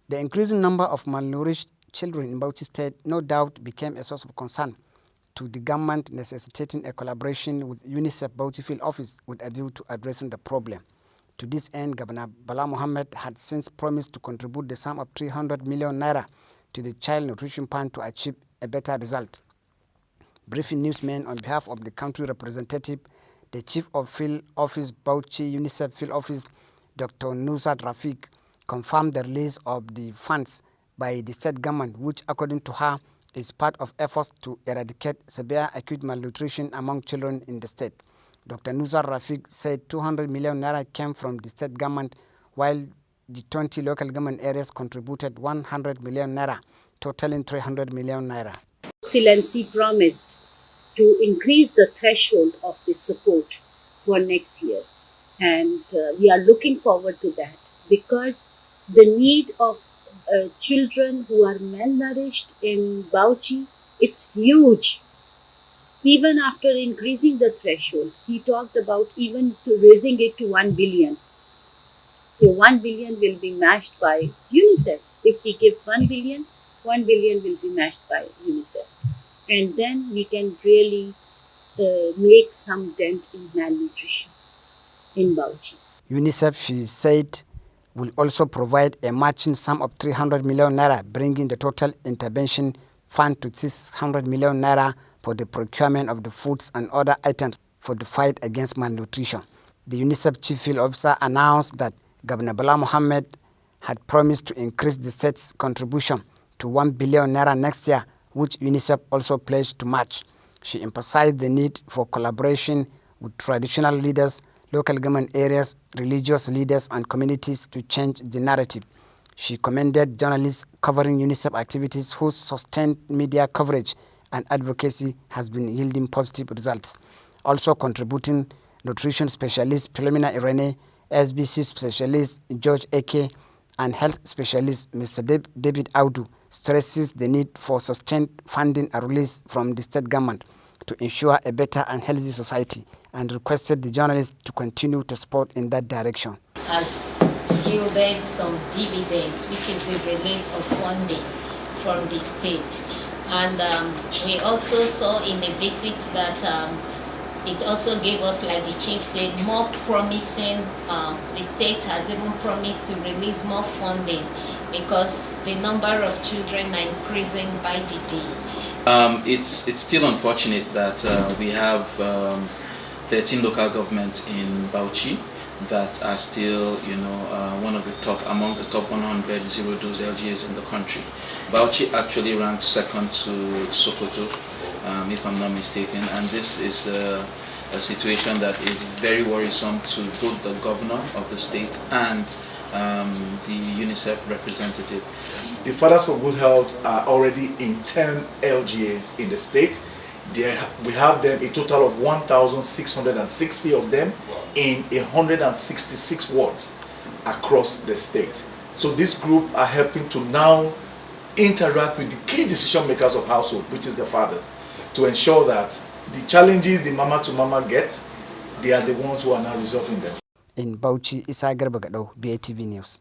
The increasing number of malnourished children in Bauchi State no doubt became a source of concern to the government, necessitating a collaboration with UNICEF Bauchi Field Office with a view to addressing the problem. To this end, Governor Bala Mohammed had since promised to contribute the sum of 300 million naira to the Child Nutrition Fund to achieve a better result. Briefing newsmen on behalf of the country representative, the Chief of Field Office Bauchi UNICEF Field Office, Dr. Nusrat Rafiq, confirmed the release of the funds by the state government, which, according to her, is part of efforts to eradicate severe acute malnutrition among children in the state. Dr. Nusrat Rafiq said 200 million naira came from the state government, while the 20 local government areas contributed 100 million naira, totaling 300 million naira. Excellency promised to increase the threshold of the support for next year, and we are looking forward to that, because the need of children who are malnourished in Bauchi, it's huge. Even after increasing the threshold, he talked about even raising it to 1 billion. So 1 billion will be matched by UNICEF. If he gives 1 billion, 1 billion will be matched by UNICEF. And then we can really make some dent in malnutrition in Bauchi. UNICEF, she said, will also provide a matching sum of 300 million naira, bringing the total intervention fund to 600 million naira for the procurement of the foods and other items for the fight against malnutrition. The UNICEF Chief Field Officer announced that Governor Bala Mohammed had promised to increase the state's contribution to 1 billion naira next year, which UNICEF also pledged to match. She emphasized the need for collaboration with traditional leaders, local government areas, religious leaders, and communities to change the narrative. She commended journalists covering UNICEF activities whose sustained media coverage and advocacy has been yielding positive results. Also contributing, nutrition specialist Philomena Irene, SBC specialist George Eke, and health specialist Mr. David Audu stresses the need for sustained funding and release from the state government to ensure a better and healthy society, and requested the journalists to continue to support in that direction. Has yielded some dividends, which is the release of funding from the state. And we also saw in the visit that it also gave us, like the chief said, more promising. The state has even promised to release more funding because the number of children are increasing by the day. It's still unfortunate that we have 13 local governments in Bauchi that are still, one of the top, amongst the top 100 zero-dose LGAs in the country. Bauchi actually ranks second to Sokoto, if I'm not mistaken, and this is a situation that is very worrisome to both the governor of the state and the UNICEF representative. The Fathers for Good Health are already in 10 LGAs in the state. We have them, a total of 1,660 of them in 166 wards across the state. So this group are helping to now interact with the key decision makers of household, which is the fathers, to ensure that the challenges the mama to mama gets, they are the ones who are now resolving them. In Bauchi, Isa Garba Gadau, BATV News.